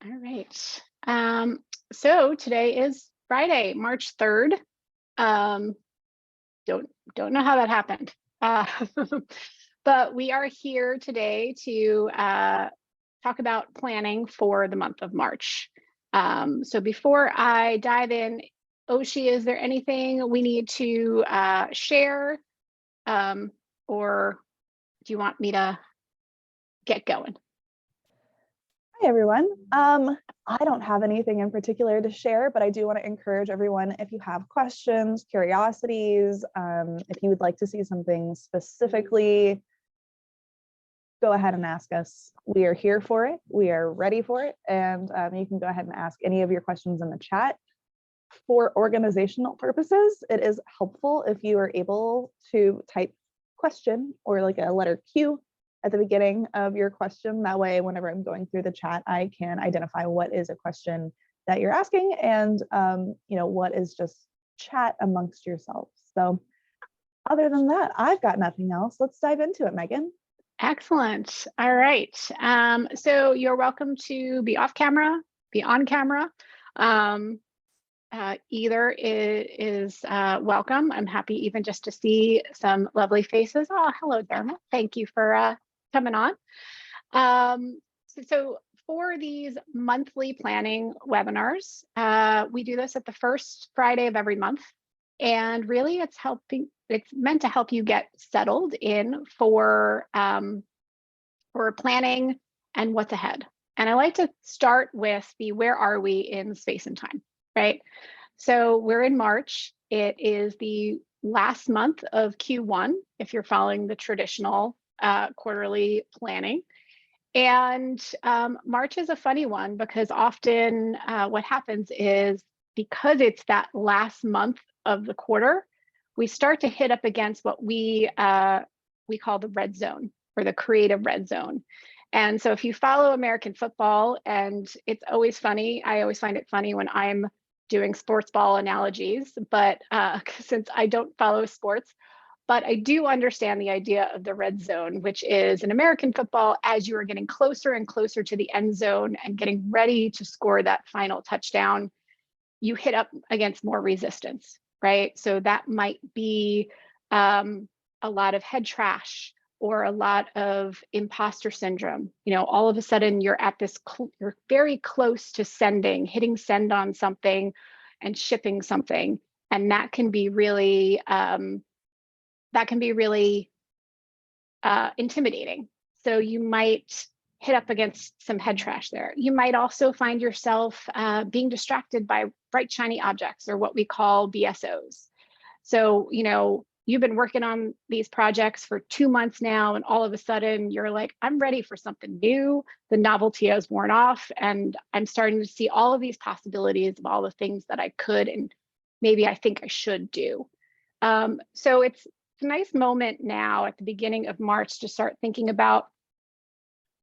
All right. So today is Friday, March 3rd. Um, don't know how that happened. Uh, but we are here today to talk about planning for the month of March. So before I dive in, Oshi, is there anything we need to share? Or do you want me to get going? Hi, everyone. I don't have anything in particular to share, but I do want to encourage everyone, if you have questions, curiosities, if you would like to see something specifically, go ahead and ask us. We are here for it. We are ready for it. And you can go ahead and ask any of your questions in the chat. For organizational purposes, it is helpful if you are able to type question or like a letter Q at the beginning of your question. That way, whenever I'm going through the chat, I can identify what is a question that you're asking and what is just chat amongst yourselves. So other than that, I've got nothing else. Let's dive into it, Megan. Excellent. All right. So you're welcome to be off camera, be on camera. Either is welcome. I'm happy even just to see some lovely faces. Oh, hello, Dermot. Thank you for coming on. So for these monthly planning webinars, we do this at the first Friday of every month. And really it's meant to help you get settled in for planning and what's ahead. And I like to start with where are we in space and time, right? So we're in March. It is the last month of Q1, if you're following the traditional quarterly planning. And March is a funny one because often what happens is because it's that last month of the quarter, we start to hit up against what we call the red zone or the creative red zone. And so if you follow American football, and it's always funny, I always find it funny when I'm doing sports ball analogies, but since I don't follow sports, but I do understand the idea of the red zone, which is in American football, as you are getting closer and closer to the end zone and getting ready to score that final touchdown, you hit up against more resistance, right? So that might be a lot of head trash or a lot of imposter syndrome. All of a sudden you're at this, you're very close to hitting send on something and shipping something. And that can be really, intimidating. So you might hit up against some head trash there. You might also find yourself being distracted by bright, shiny objects, or what we call BSOs. So, you've been working on these projects for 2 months now, and all of a sudden you're like, I'm ready for something new. The novelty has worn off, and I'm starting to see all of these possibilities of all the things that I could and maybe I think I should do. So it's a nice moment now at the beginning of March to start thinking about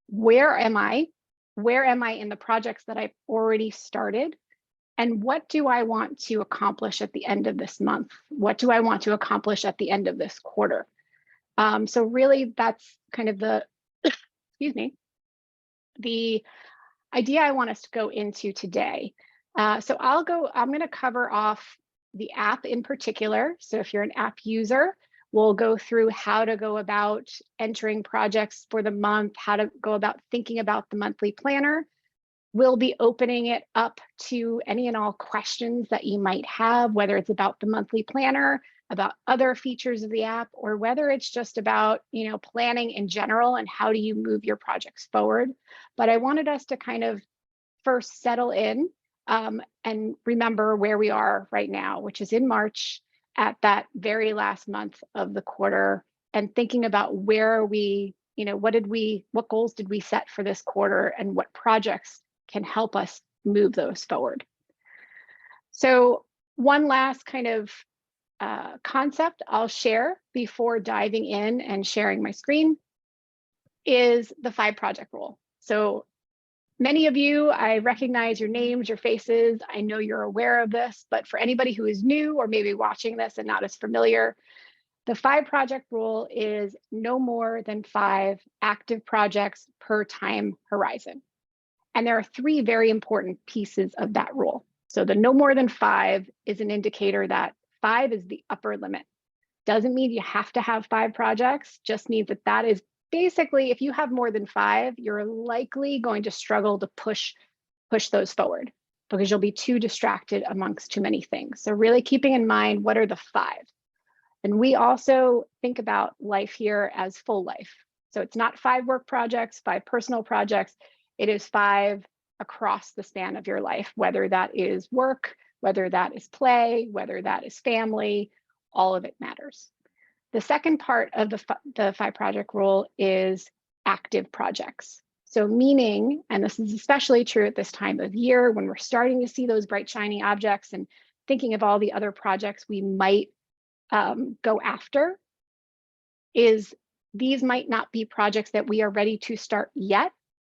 where am I? Where am I in the projects that I've already started? And what do I want to accomplish at the end of this month? What do I want to accomplish at the end of this quarter? So really that's kind of the, excuse me, the idea I want us to go into today. So I'm going to cover off the app in particular. So if you're an app user, we'll go through how to go about entering projects for the month, how to go about thinking about the monthly planner. We'll be opening it up to any and all questions that you might have, whether it's about the monthly planner, about other features of the app, or whether it's just about, planning in general and how do you move your projects forward. But I wanted us to kind of first settle in and remember where we are right now, which is in March at that very last month of the quarter, and thinking about where we, what goals did we set for this quarter and what projects can help us move those forward. So one last kind of concept I'll share before diving in and sharing my screen is the 5 project rule. So many of you, I recognize your names, your faces. I know you're aware of this, but for anybody who is new or maybe watching this and not as familiar, the 5 project rule is no more than 5 active projects per time horizon. And there are 3 very important pieces of that rule. So the no more than 5 is an indicator that 5 is the upper limit. Doesn't mean you have to have 5 projects, just means that that is basically, if you have more than 5, you're likely going to struggle to push those forward because you'll be too distracted amongst too many things. So really keeping in mind, what are the 5? And we also think about life here as full life. So it's not 5 work projects, 5 personal projects. It is 5 across the span of your life, whether that is work, whether that is play, whether that is family, all of it matters. The second part of the 5 project rule is active projects. So meaning, and this is especially true at this time of year when we're starting to see those bright, shiny objects and thinking of all the other projects we might go after, is these might not be projects that we are ready to start yet,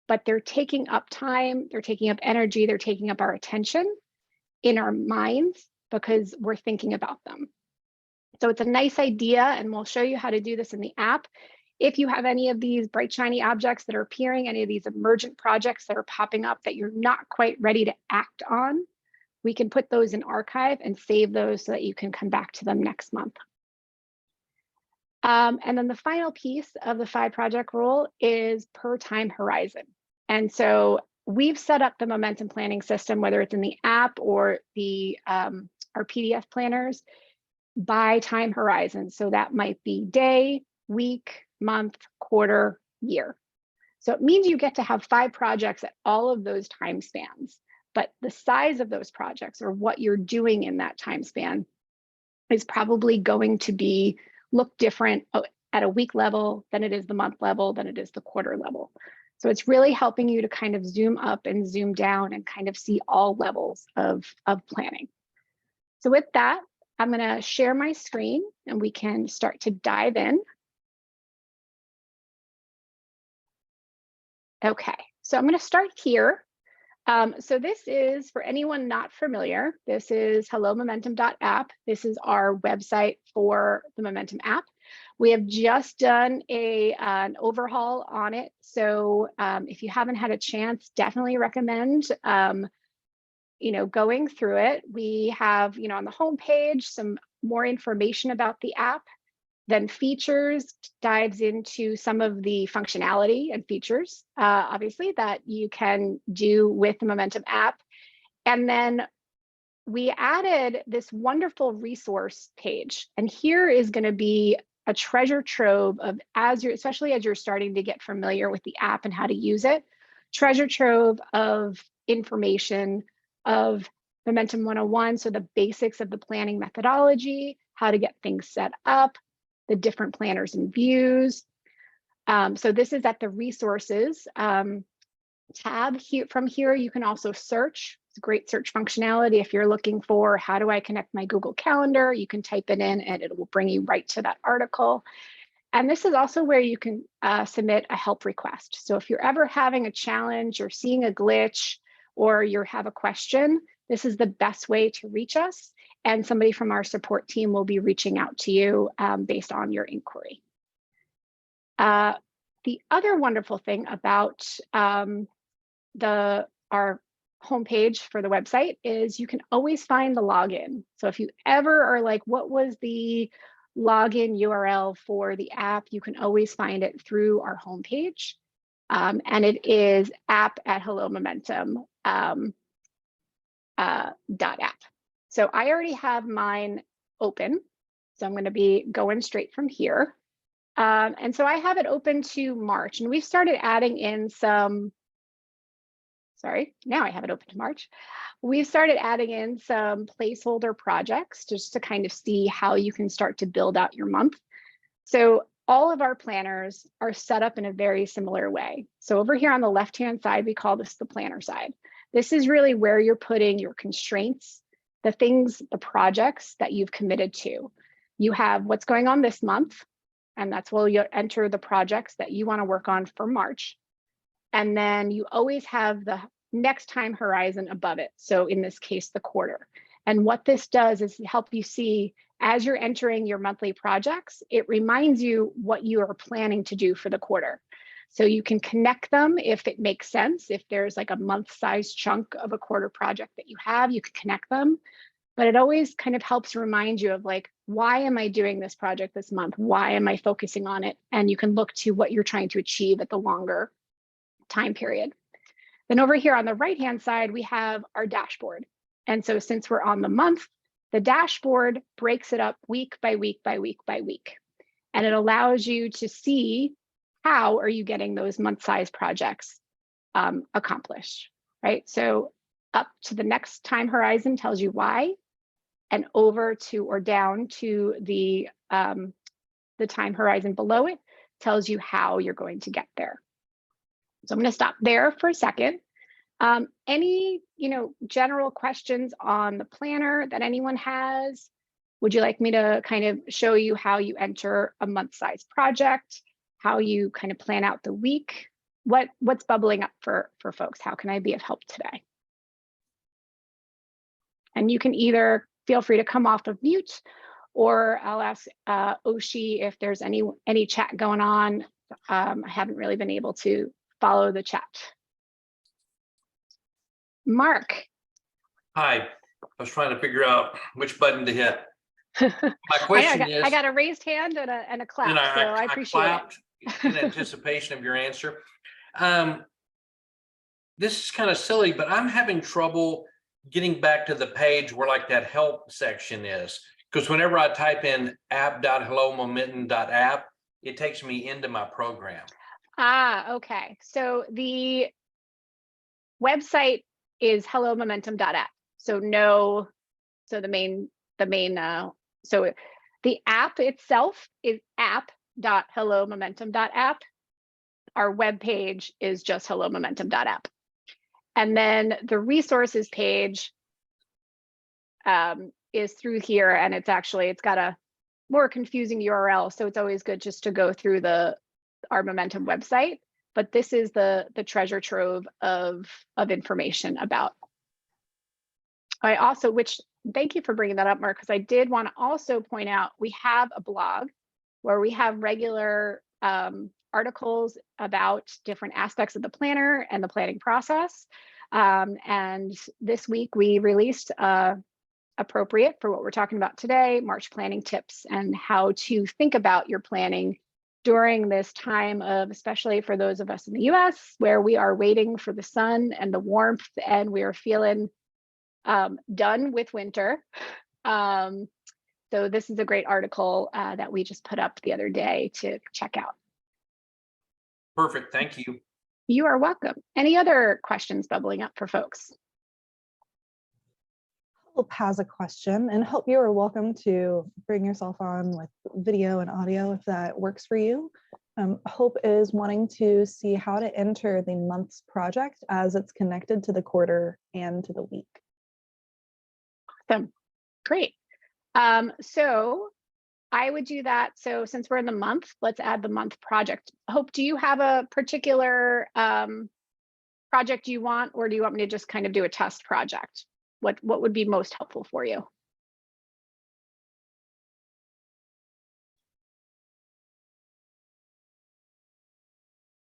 but they're taking up time, they're taking up energy, they're taking up our attention in our minds because we're thinking about them. So it's a nice idea, and we'll show you how to do this in the app. If you have any of these bright, shiny objects that are appearing, any of these emergent projects that are popping up that you're not quite ready to act on, we can put those in archive and save those so that you can come back to them next month. And then the final piece of the 5 project rule is per time horizon. And so we've set up the momentum planning system, whether it's in the app or the our PDF planners, by time horizon. So that might be day, week, month, quarter, year. So it means you get to have 5 projects at all of those time spans, but the size of those projects or what you're doing in that time span is probably going to look different at a week level than it is the month level, than it is the quarter level. So it's really helping you to kind of zoom up and zoom down and kind of see all levels of planning. So with that, I'm going to share my screen and we can start to dive in. Okay, so I'm going to start here. So this is, for anyone not familiar, this is hellomomentum.app. This is our website for the Momentum app. We have just done an overhaul on it. So if you haven't had a chance, definitely recommend going through it. We have, on the homepage, some more information about the app. Then features dives into some of the functionality and features, obviously, that you can do with the Momentum app. And then we added this wonderful resource page. And here is going to be a treasure trove of, especially as you're starting to get familiar with the app and how to use it, treasure trove of information of Momentum 101, so the basics of the planning methodology, how to get things set up, the different planners and views. So this is at the resources tab. From here, you can also search. It's a great search functionality. If you're looking for, how do I connect my Google Calendar? You can type it in and it will bring you right to that article. And this is also where you can submit a help request. So if you're ever having a challenge or seeing a glitch or you have a question, this is the best way to reach us. And somebody from our support team will be reaching out to you based on your inquiry. The other wonderful thing about our homepage for the website is you can always find the login. So if you ever are like, what was the login URL for the app, you can always find it through our homepage. And it is app@hellomomentum.app. So I already have mine open. So I'm going to be going straight from here. And so I have it open to March, and we've started adding in some, now I have it open to March. We've started adding in some placeholder projects just to kind of see how you can start to build out your month. So all of our planners are set up in a very similar way. So over here on the left-hand side, we call this the planner side. This is really where you're putting your constraints, the things, the projects that you've committed to. You have what's going on this month, and that's where you enter the projects that you want to work on for March. And then you always have the next time horizon above it. So in this case, the quarter. And what this does is help you see, as you're entering your monthly projects, it reminds you what you are planning to do for the quarter. So you can connect them if it makes sense. If there's like a month-sized chunk of a quarter project that you have, you could connect them. But it always kind of helps remind you of like, why am I doing this project this month? Why am I focusing on it? And you can look to what you're trying to achieve at the longer time period. Then over here on the right-hand side, we have our dashboard. And so since we're on the month, the dashboard breaks it up week by week by week by week. And it allows you to see how are you getting those month-sized projects accomplished, right? So up to the next time horizon tells you why, and over to or down to the time horizon below it tells you how you're going to get there. So I'm going to stop there for a second. Any, general questions on the planner that anyone has? Would you like me to kind of show you how you enter a month-sized project, how you kind of plan out the week? What's bubbling up for folks? How can I be of help today? And you can either feel free to come off of mute, or I'll ask Oshi if there's any chat going on. I haven't really been able to follow the chat. Mark. Hi, I was trying to figure out which button to hit. My question is, I got a raised hand and a clap, and so I appreciate clapped in anticipation of your answer. This is kind of silly, but I'm having trouble getting back to the page where like that help section is, because whenever I type in app.hellomomentum.app, it takes me into my program. Okay. So the website is hellomomentum.app. So so the app itself is app.hellomomentum.app. Our web page is just hellomomentum.app. And then the resources page is through here, and it's got a more confusing URL. So it's always good just to go through our Momentum website. But this is the treasure trove of information about. Thank you for bringing that up, Mark, because I did want to also point out we have a blog where we have regular articles about different aspects of the planner and the planning process. And this week we released appropriate for what we're talking about today, March planning tips and how to think about your planning during this time of, especially for those of us in the US, where we are waiting for the sun and the warmth and we are feeling done with winter. So this is a great article that we just put up the other day to check out. Perfect, thank you. You are welcome. Any other questions bubbling up for folks? Hope has a question, and Hope, you are welcome to bring yourself on with video and audio if that works for you. Hope is wanting to see how to enter the month's project as it's connected to the quarter and to the week. Awesome, great. So I would do that. So since we're in the month, let's add the month project. Hope, do you have a particular project you want, or do you want me to just kind of do a test project? What would be most helpful for you?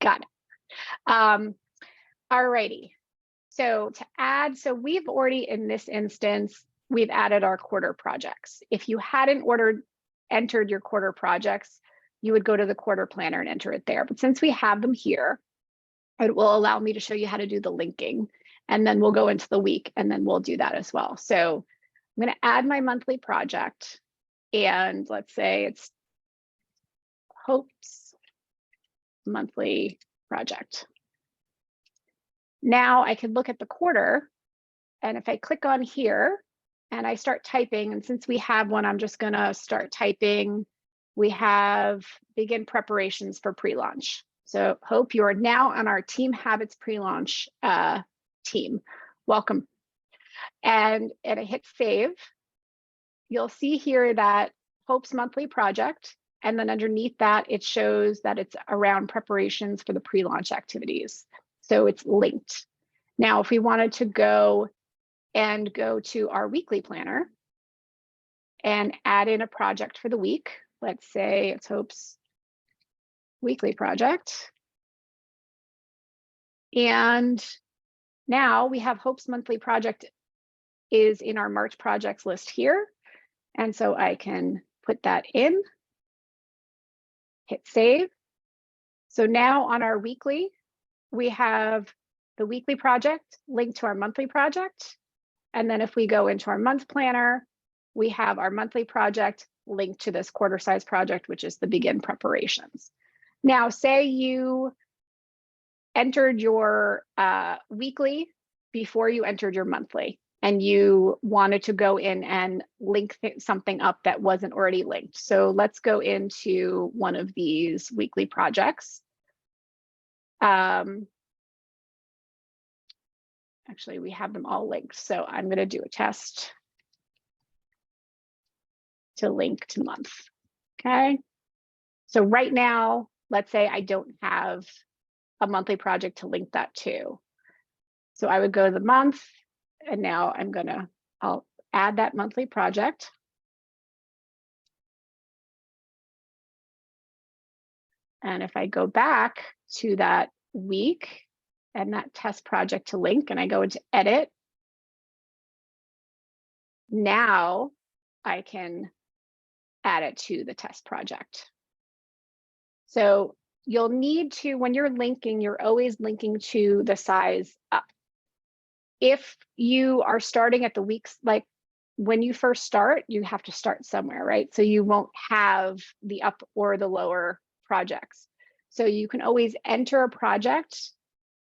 Got it. All righty. So to add, so we've already, in this instance, we've added our quarter projects. If you hadn't entered your quarter projects, you would go to the quarter planner and enter it there. But since we have them here, it will allow me to show you how to do the linking, and then we'll go into the week and then we'll do that as well. So I'm going to add my monthly project, and let's say it's Hope's monthly project. Now I could look at the quarter, and if I click on here and I start typing, and since we have one, I'm just going to start typing. We have begin preparations for pre-launch. So Hope, you are now on our Team Habits pre-launch team. Welcome. And I hit save. You'll see here that Hope's monthly project, and then underneath that, it shows that it's around preparations for the pre-launch activities. So it's linked. Now, if we wanted to go to our weekly planner and add in a project for the week, let's say it's Hope's weekly project. And now we have Hope's monthly project is in our March projects list here. And so I can put that in, hit save. So now on our weekly, we have the weekly project linked to our monthly project. And then if we go into our month planner, we have our monthly project linked to this quarter size project, which is the begin preparations. Now, say you entered your weekly before you entered your monthly, and you wanted to go in and link something up that wasn't already linked. So let's go into one of these weekly projects. Actually, we have them all linked. So I'm going to do a test to link to month. Okay. So right now, let's say I don't have a monthly project to link that to. So I would go to the month, and now I'll add that monthly project. And if I go back to that week and that test project to link, and I go into edit, now I can add it to the test project. So you'll need to, when you're linking, you're always linking to the size up. If you are starting at the weeks, like when you first start, you have to start somewhere, right? So you won't have the up or the lower projects. So you can always enter a project,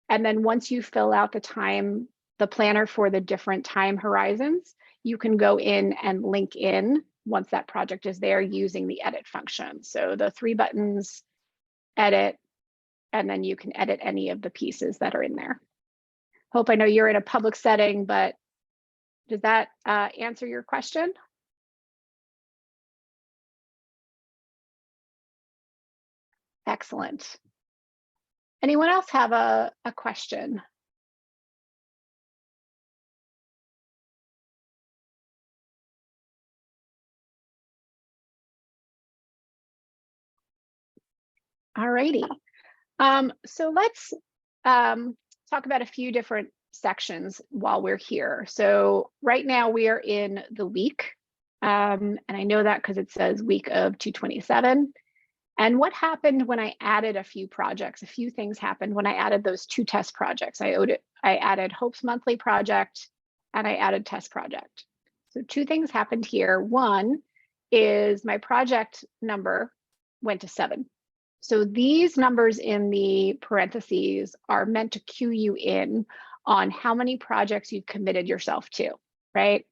and then once you fill out the planner for the different time horizons, you can go in and link in once that project is there using the edit function. So the 3 buttons, edit, and then you can edit any of the pieces that are in there. Hope, I know you're in a public setting, but does that answer your question? Excellent. Anyone else have a question? All righty. So let's talk about a few different sections while we're here. So right now we are in the week, and I know that because it says week of 227. And what happened when I added a few projects? A few things happened when I added those 2 test projects. I added Hope's monthly project, and I added test project. So 2 things happened here. One is my project number went to 7. So these numbers in the parentheses are meant to cue you in on how many projects you've committed yourself to, right?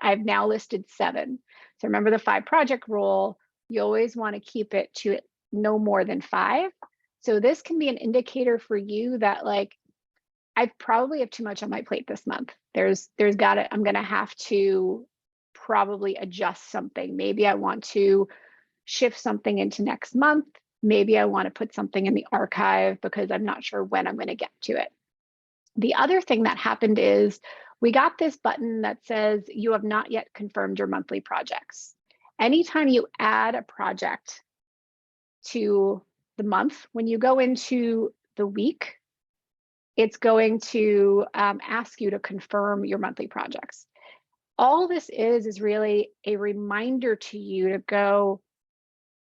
I've now listed 7. So remember the 5 project rule, you always want to keep it to no more than 5. So this can be an indicator for you that, like, I probably have too much on my plate this month. I'm going to have to probably adjust something. Maybe I want to shift something into next month. Maybe I want to put something in the archive because I'm not sure when I'm going to get to it. The other thing that happened is we got this button that says you have not yet confirmed your monthly projects. Anytime you add a project to the month, when you go into the week, it's going to ask you to confirm your monthly projects. All this is really a reminder to you to go,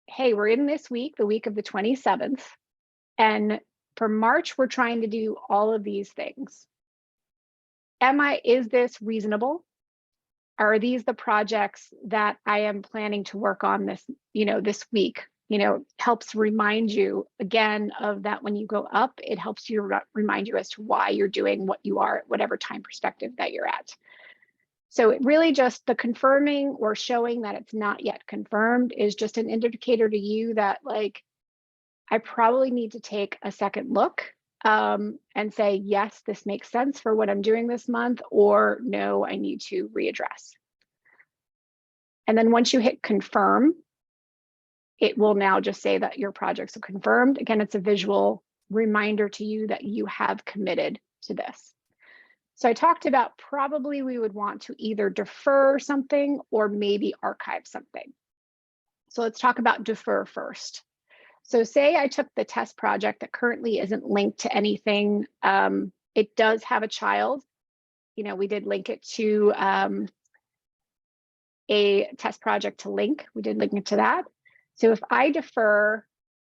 hey, we're in this week, the week of the 27th. And for March, we're trying to do all of these things. Is this reasonable? Are these the projects that I am planning to work on this week? Helps remind you again of that. When you go up, it helps you remind you as to why you're doing what you are at whatever time perspective that you're at. So it really just the confirming or showing that it's not yet confirmed is just an indicator to you that, like, I probably need to take a second look and say, yes, this makes sense for what I'm doing this month, or no, I need to readdress. And then once you hit confirm, it will now just say that your projects are confirmed. Again, it's a visual reminder to you that you have committed to this. So I talked about probably we would want to either defer something or maybe archive something. So let's talk about defer first. So say I took the test project that currently isn't linked to anything. It does have a child. You know, we did link it to a test project to link. We did link it to that. So if I defer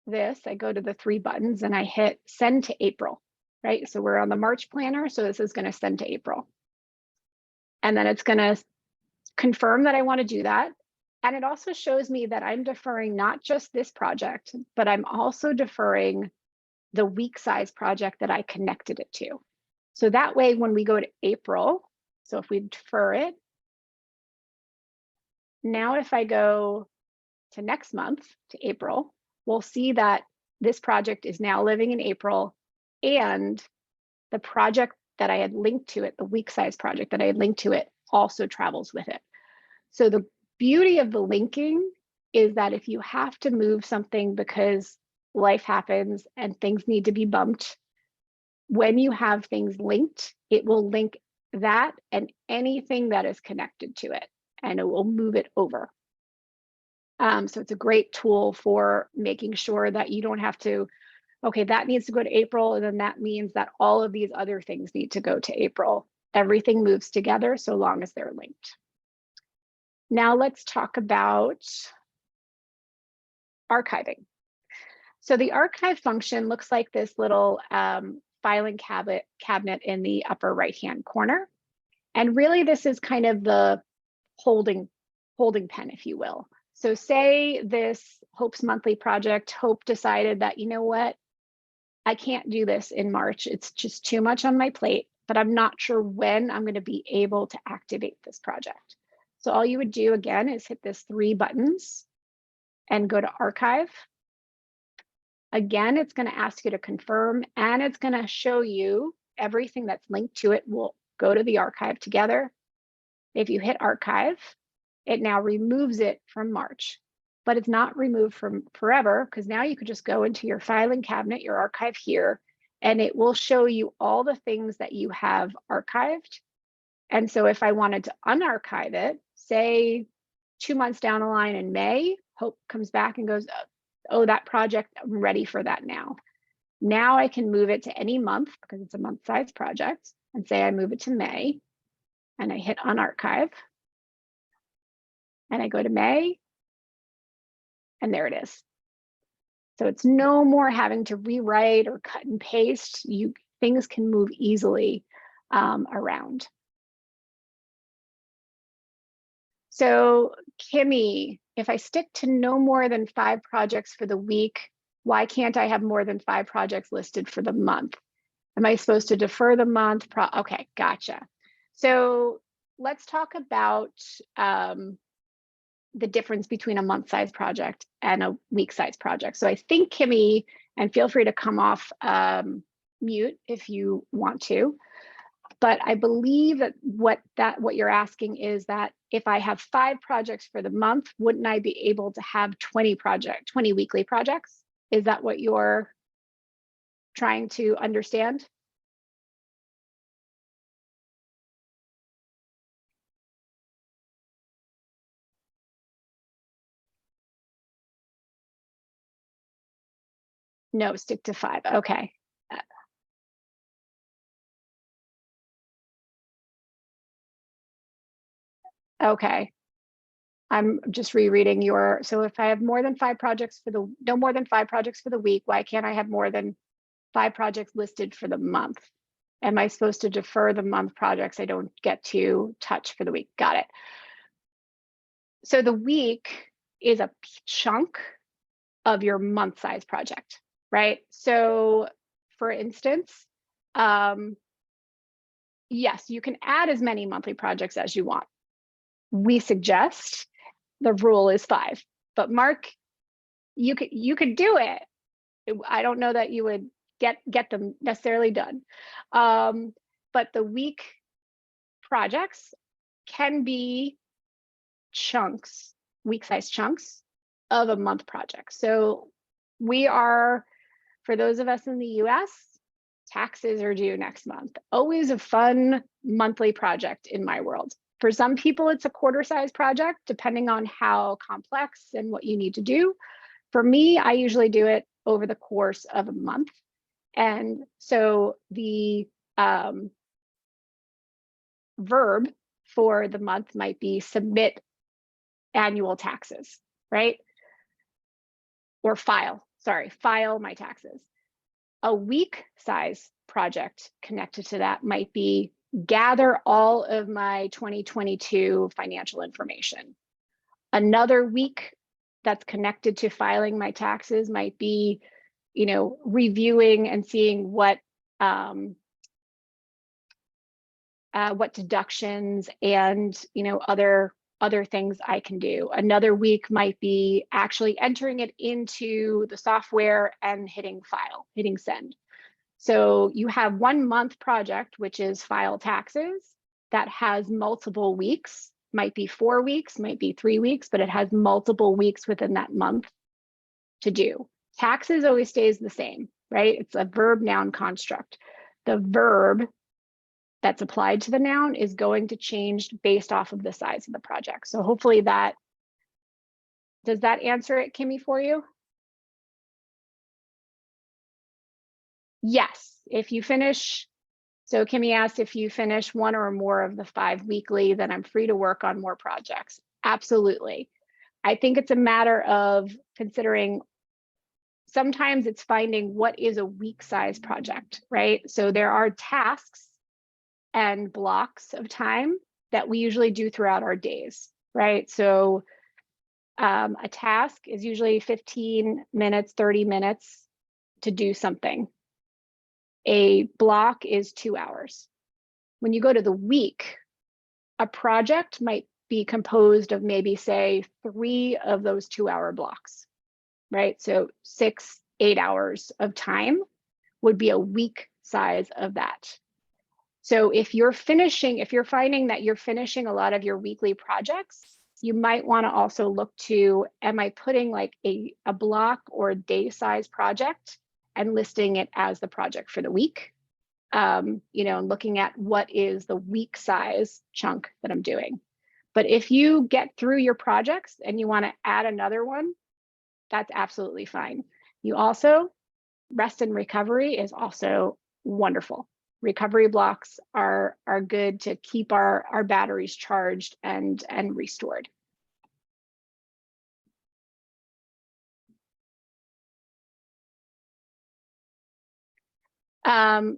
this, I go to the 3 buttons and I hit send to April, right? So we're on the March planner. So this is going to send to April. And then it's going to confirm that I want to do that. And it also shows me that I'm deferring not just this project, but I'm also deferring the week size project that I connected it to. So that way, when we go to April, so if we defer it, now if I go to next month, to April, we'll see that this project is now living in April, and the project that I had linked to it, the week size project that I had linked to it, also travels with it. So the beauty of the linking is that if you have to move something because life happens and things need to be bumped, when you have things linked, it will link that and anything that is connected to it, and it will move it over. So it's a great tool for making sure that you don't have to, okay, that needs to go to April, and then that means that all of these other things need to go to April. Everything moves together so long as they're linked. Now let's talk about archiving. So the archive function looks like this little filing cabinet in the upper right-hand corner. And really this is kind of the holding pen, if you will. So say this Hope's monthly project, Hope decided that, you know what, I can't do this in March. It's just too much on my plate, but I'm not sure when I'm going to be able to activate this project. So all you would do again is hit this 3 buttons and go to archive. Again, it's going to ask you to confirm, and it's going to show you everything that's linked to it will go to the archive together. If you hit archive, it now removes it from March, but it's not removed from forever, because now you could just go into your filing cabinet, your archive here, and it will show you all the things that you have archived. And so if I wanted to unarchive it, say 2 months down the line in May, Hope comes back and goes, oh, that project, I'm ready for that now. Now I can move it to any month because it's a month-sized project, and say I move it to May, and I hit unarchive, and I go to May, and there it is. So it's no more having to rewrite or cut and paste. Things can move easily around. So Kimmy, if I stick to no more than 5 projects for the week, why can't I have more than 5 projects listed for the month? Am I supposed to defer the month? Okay, gotcha. So let's talk about the difference between a month-sized project and a week-sized project. So I think, Kimmy, and feel free to come off mute if you want to, but I believe that what you're asking is that if I have 5 projects for the month, wouldn't I be able to have 20 weekly projects? Is that what you're trying to understand? No, stick to 5. Okay. Okay. I'm just rereading your, so if I have more than 5 projects for no more than 5 projects for the week, why can't I have more than 5 projects listed for the month? Am I supposed to defer the month projects I don't get to touch for the week? Got it. So the week is a chunk of your month size project, right? So for instance, yes, you can add as many monthly projects as you want. We suggest the rule is 5, but Mark, you could do it. I don't know that you would get them necessarily done. But the week projects can be chunks, week-sized chunks of a month project. So we are, for those of us in the US, taxes are due next month. Always a fun monthly project in my world. For some people, it's a quarter-sized project, depending on how complex and what you need to do. For me, I usually do it over the course of a month. And so the verb for the month might be submit annual taxes, right? Or file my taxes. A week size project connected to that might be gather all of my 2022 financial information. Another week that's connected to filing my taxes might be, reviewing and seeing what deductions and other things I can do. Another week might be actually entering it into the software and hitting send. So you have 1 month project, which is file taxes, that has multiple weeks, might be 4 weeks, might be 3 weeks, but it has multiple weeks within that month to do. Taxes always stays the same, right? It's a verb noun construct. The verb that's applied to the noun is going to change based off of the size of the project. So hopefully does that answer it, Kimmy, for you? Yes, if you finish, so Kimmy asked if you finish 1 or more of the 5 weekly, then I'm free to work on more projects. Absolutely. I think it's a matter of considering, sometimes it's finding what is a week size project, right? So there are tasks and blocks of time that we usually do throughout our days, right? So a task is usually 15 minutes, 30 minutes to do something. A block is 2 hours. When you go to the week, a project might be composed of maybe, say, 3 of those 2-hour blocks, right? So 6, 8 hours of time would be a week size of that. So if you're finding that you're finishing a lot of your weekly projects, you might want to also look to, am I putting like a block or a day size project and listing it as the project for the week? And looking at what is the week size chunk that I'm doing. But if you get through your projects and you want to add another one, that's absolutely fine. You also, rest and recovery is also wonderful. Recovery blocks are good to keep our batteries charged and restored. Kimmy,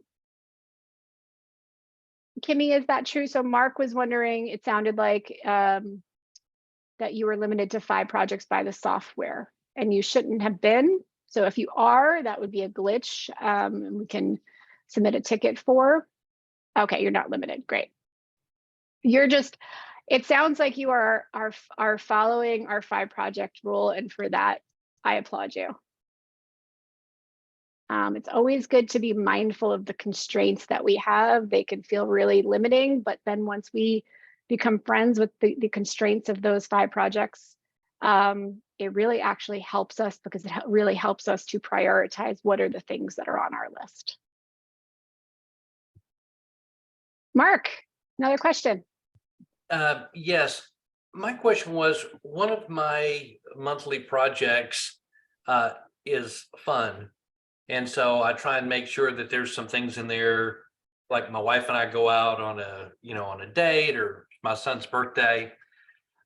is that true? So Mark was wondering, it sounded like that you were limited to 5 projects by the software, and you shouldn't have been. So if you are, that would be a glitch, and we can submit a ticket for. Okay, you're not limited. Great. It sounds like you are following our 5 project rule, and for that, I applaud you. It's always good to be mindful of the constraints that we have. They can feel really limiting, but then once we become friends with the constraints of those 5 projects, it really actually helps us, because it really helps us to prioritize what are the things that are on our list. Mark, another question. Yes, my question was, one of my monthly projects is fun. And so I try and make sure that there's some things in there, like my wife and I go out on a date, or my son's birthday.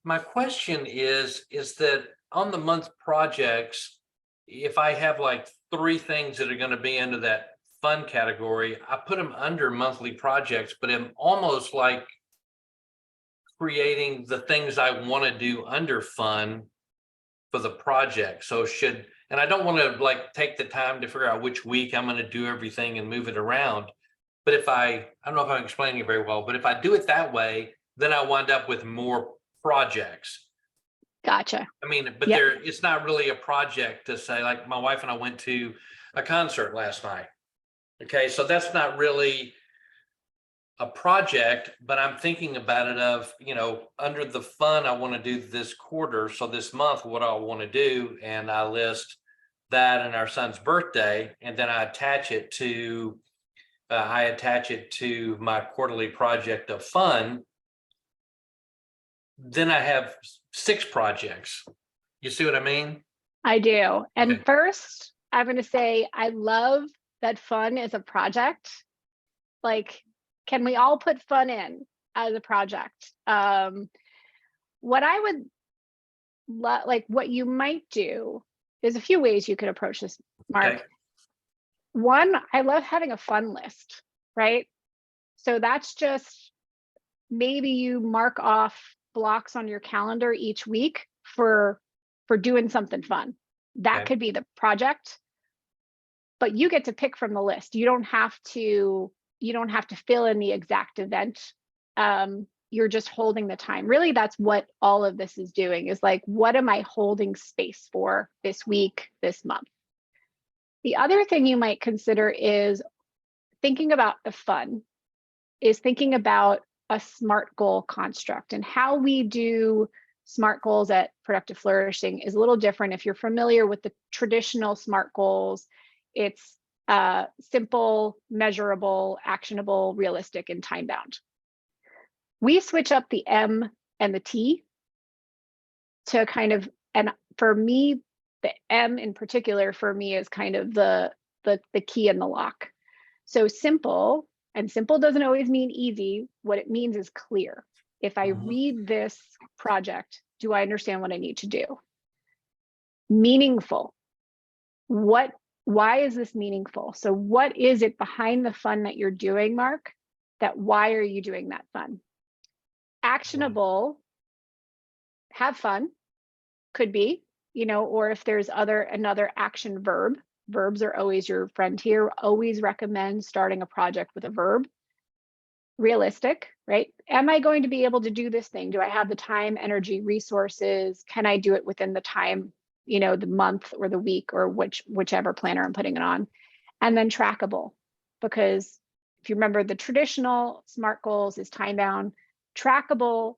My question is that on the month projects, if I have like 3 things that are going to be into that fun category, I put them under monthly projects, but I'm almost like creating the things I want to do under fun for the project. So and I don't want to like take the time to figure out which week I'm going to do everything and move it around. But if I don't know if I'm explaining it very well, but if I do it that way, then I wind up with more projects. Gotcha. I mean, but Yep. it's not really a project to say, like my wife and I went to a concert last night. Okay, so that's not really a project, but I'm thinking about it of, under the fun I want to do this quarter. So this month, what I want to do, and I list that and our son's birthday, and then I attach it to my quarterly project of fun. Then I have 6 projects. You see what I mean? I do. And Okay. first, I'm going to say I love that fun is a project. Like, can we all put fun in as a project? What I would like, what you might do is a few ways you could approach this, Mark. Okay. One, I love having a fun list, right? So that's just maybe you mark off blocks on your calendar each week for doing something fun. That Okay. could be the project, but you get to pick from the list. You don't have to fill in the exact event. You're just holding the time. Really, that's what all of this is doing, is like, what am I holding space for this week, this month? The other thing you might consider is thinking about the fun, is thinking about a SMART goal construct. And how we do SMART goals at Productive Flourishing is a little different. If you're familiar with the traditional SMART goals, it's simple, measurable, actionable, realistic, and time bound. We switch up the M and the T to kind of, and for me, the M in particular for me is kind of the key in the lock. So simple, and simple doesn't always mean easy. What it means is clear. If I read this project, do I understand what I need to do? Meaningful. Why is this meaningful? So what is it behind the fun that you're doing, Mark? Why are you doing that fun? Actionable, have fun, could be, or if there's another action verb. Verbs are always your friend here. Always recommend starting a project with a verb. Realistic, right? Am I going to be able to do this thing? Do I have the time, energy, resources? Can I do it within the time, the month or the week, or whichever planner I'm putting it on? And then trackable, because if you remember, the traditional SMART goals is time bound. Trackable,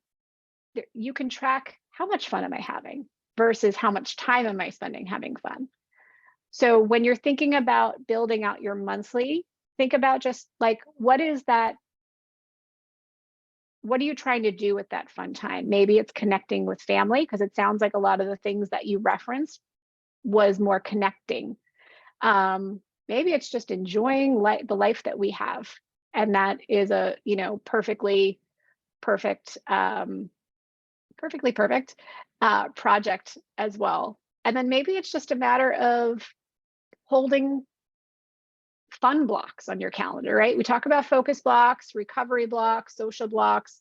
you can track how much fun am I having versus how much time am I spending having fun. So when you're thinking about building out your monthly, think about just like, what are you trying to do with that fun time? Maybe it's connecting with family, because it sounds like a lot of the things that you referenced was more connecting. Maybe it's just enjoying the life that we have. And that is a, perfectly perfect project as well. And then maybe it's just a matter of holding fun blocks on your calendar, right? We talk about focus blocks, recovery blocks, social blocks.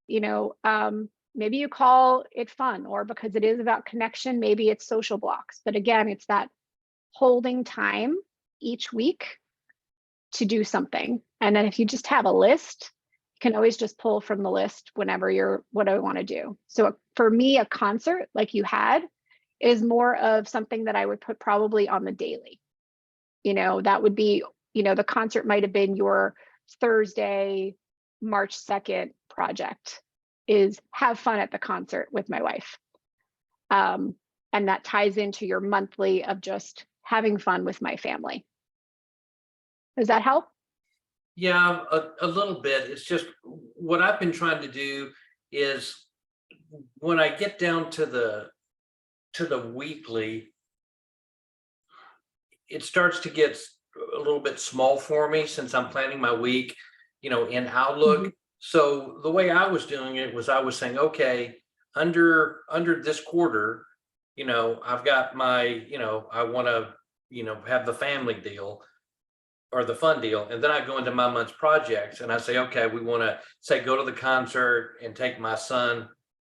Maybe you call it fun, or because it is about connection, maybe it's social blocks. But again, it's that holding time each week to do something. And then if you just have a list, you can always just pull from the list whenever what I want to do. So for me, a concert like you had is more of something that I would put probably on the daily. That would be, the concert might have been your Thursday, March 2nd project, is have fun at the concert with my wife. And that ties into your monthly of just having fun with my family. Does that help? Yeah, a little bit. It's just what I've been trying to do is, when I get down to the weekly, it starts to get a little bit small for me, since I'm planning my week, in Outlook. Mm-hmm. So the way I was doing it was, I was saying, okay, under this quarter, I've got my, I want to, have the family deal or the fun deal. And then I go into my month's projects and I say, okay, we want to say, go to the concert and take my son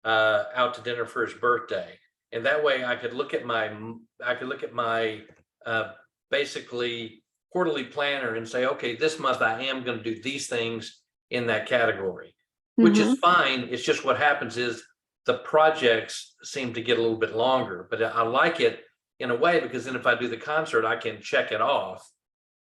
out to dinner for his birthday. And that way I could look at my basically quarterly planner and say, okay, this month I am going to do these things in that category, which is fine. It's just what happens is the projects seem to get a little bit longer, but I like it in a way, because then if I do the concert, I can check it off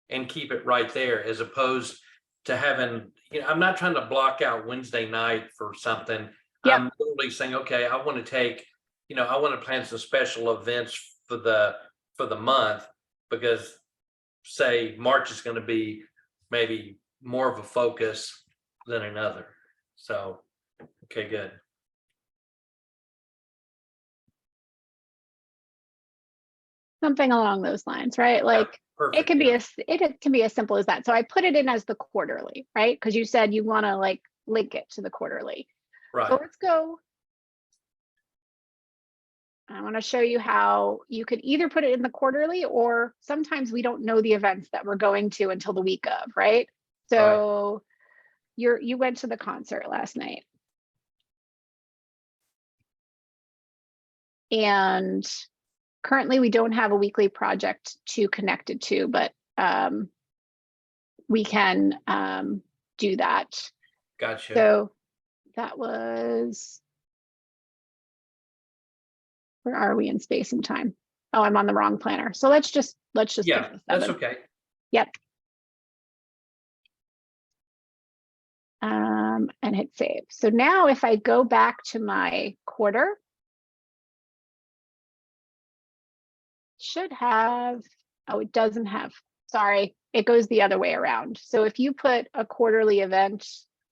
and keep it right there, as opposed to having, I'm not trying to block out Wednesday night for something. Yep. I'm literally saying, okay, I want to plan some special events for the month, because say March is going to be maybe more of a focus than another. So, okay, good. something along those lines, right? Yeah, Like it perfect. can be Yeah. it can be as simple as that. So I put it in as the quarterly, right? Because you said you want to like link it to the quarterly. So Right. let's go. I want to show you how you could either put it in the quarterly, or sometimes we don't know the events that we're going to until the week of, right? So you went to the concert last night. And currently we don't have a weekly project to connect it to, but we can do that. Gotcha. So that was, where are we in space and time? Oh, I'm on the wrong planner. So let's just Yeah, pick the that's 7th. okay. Yep. And hit save. So now if I go back to my quarter, should have, oh, it doesn't have, sorry, it goes the other way around. So if you put a quarterly event,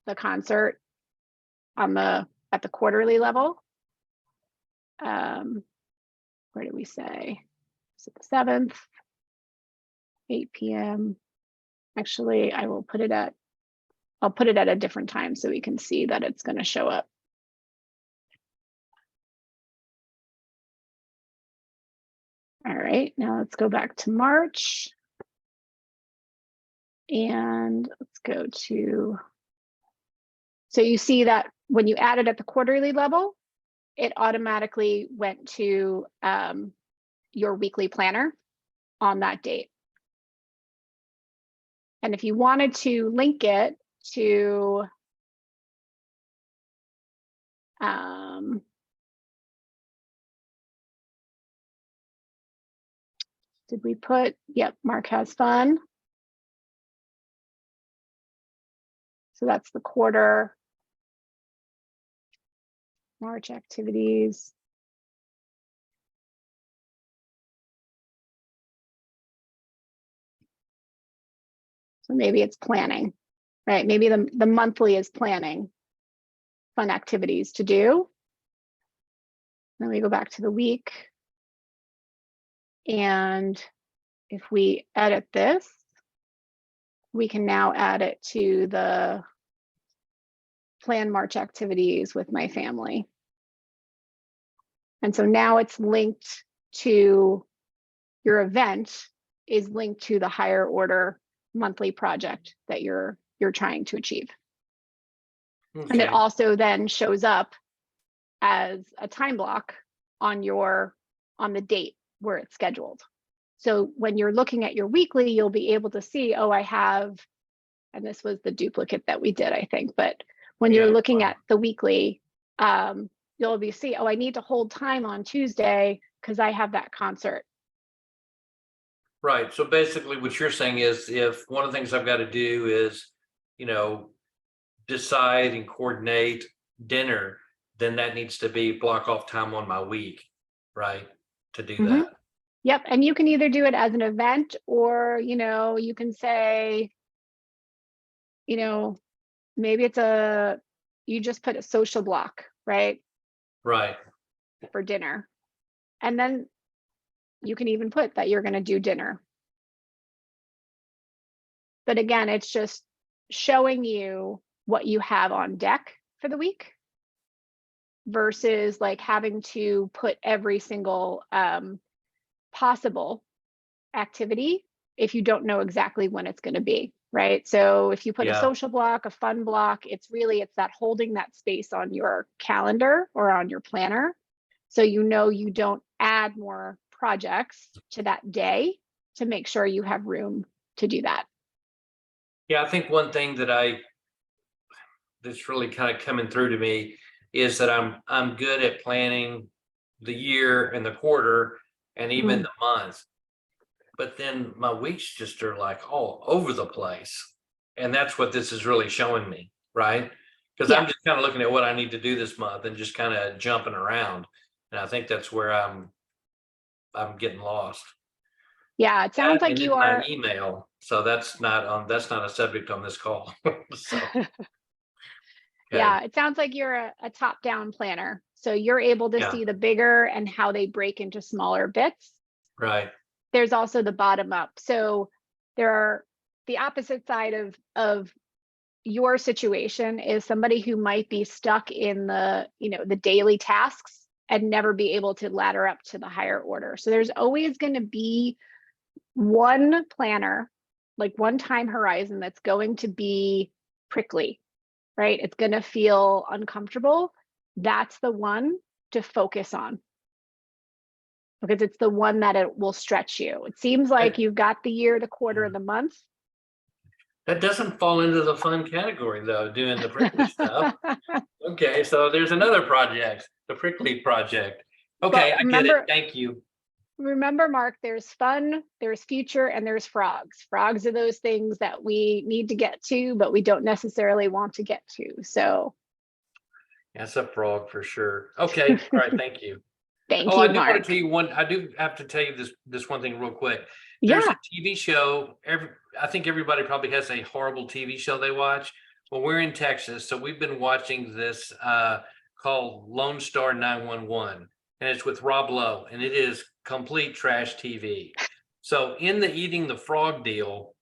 the concert on at the quarterly level, where do we say? Is it the 7th, 8 p.m. Actually, I'll put it at a different time so we can see that it's going to show up. All right, now let's go back to March. And let's go to, so you see that when you add it at the quarterly level, it automatically went to your weekly planner on that date. And if you wanted to link it to did we put, yep, Mark has fun. So that's the quarter, March activities. So maybe it's planning, right? Maybe the monthly is planning, fun activities to do. Then we go back to the week. And if we edit this, we can now add it to the plan March activities with my family. And so now it's linked to your event is linked to the higher order monthly project that you're trying to achieve. Okay. And it also then shows up as a time block on the date where it's scheduled. So when you're looking at your weekly, you'll be able to see, oh, I have, and this was the duplicate that we did, I think, but when you're looking at the weekly, you'll be see, oh, I need to hold time on Tuesday because I have that concert. Right. So basically what you're saying is if one of the things I've got to do is, decide and coordinate dinner, then that needs to be block off time on my week, right? To do that. Yep. And you can either do it as an event or, you can say, maybe you just put a social block, right? Right. For dinner. And then you can even put that you're going to do dinner. But again, it's just showing you what you have on deck for the week versus like having to put every single possible activity if you don't know exactly when it's going to be, right? So if you put a social block, a fun block, it's that holding that space on your calendar or on your planner. So you don't add more projects to that day to make sure you have room to do that. Yeah, I think one thing that's really kind of coming through to me is that I'm good at planning the year and the quarter and even the month. But then my weeks just are like all over the place. And that's what this is really showing me, right? Because I'm just kind of looking at what I need to do this month and just kind of jumping around. And I think that's where I'm getting lost. Yeah, it sounds like you are. My email, so that's not a subject on this call. So, okay. Yeah, it sounds like you're a top-down planner. So you're able to see the bigger and how they break into smaller bits. Right. There's also the bottom up. So there are the opposite side of your situation is somebody who might be stuck in the, the daily tasks and never be able to ladder up to the higher order. So there's always going to be one planner, like one time horizon that's going to be prickly, right? It's going to feel uncomfortable. That's the one to focus on, because it's the one that it will stretch you. It seems like you've got the year, the quarter, the month. That doesn't fall into the fun category though, doing the prickly stuff. Okay, so there's another project, the prickly project. Okay, But I get it. remember, Thank you. remember, Mark, there's fun, there's future, and there's frogs. Frogs are those things that we need to get to, but we don't necessarily want to get to. So That's a frog for sure. Okay, all right, thank you. thank Oh, I you, do want to Mark. tell you one, I do have to tell you this one thing real quick. Yeah. There's a TV show, I think everybody probably has a horrible TV show they watch. Well, we're in Texas, so we've been watching this called Lone Star 911, and it's with Rob Lowe, and it is complete trash TV. So in the eating the frog deal,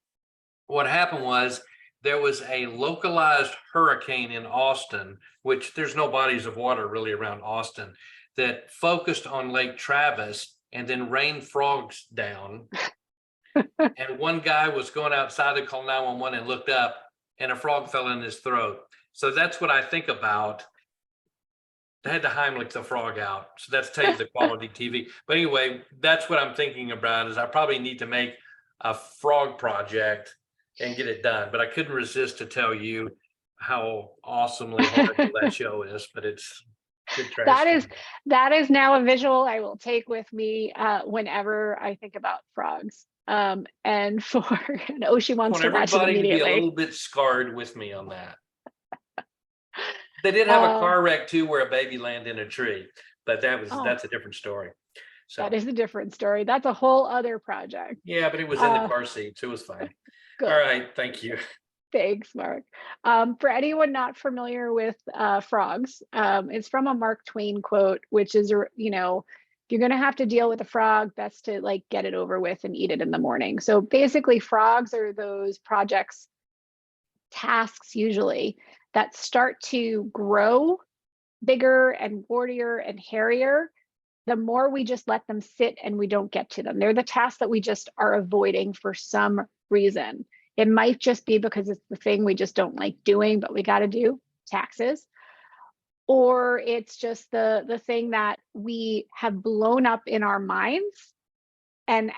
what happened was there was a localized hurricane in Austin, which there's no bodies of water really around Austin, that focused on Lake Travis and then rained frogs down. And one guy was going outside to call 911 and looked up, and a frog fell in his throat. So that's what I think about. They had to Heimlich the frog out. So that's tell you the quality TV. But anyway, that's what I'm thinking about is I probably need to make a frog project and get it done. But I couldn't resist to tell you how awesomely horrible that show is, but it's good trash. That is now a visual I will take with me whenever I think about frogs. And for Oshi wants to watch it everybody to be a immediately. little bit scarred with me on that. They did have a car wreck too where a baby landed in a tree, but that's a different story. So that is a different story. That's a whole other project. yeah, but it was in the car seat, so it was fine. Good. All right, thank you. Thanks, Mark. For anyone not familiar with frogs, it's from a Mark Twain quote, which is, if you're going to have to deal with a frog, best to like get it over with and eat it in the morning. So basically, frogs are those projects, tasks usually, that start to grow bigger and wartier and hairier the more we just let them sit and we don't get to them. They're the tasks that we just are avoiding for some reason. It might just be because it's the thing we just don't like doing, but we got to do, taxes. Or it's just the thing that we have blown up in our minds. And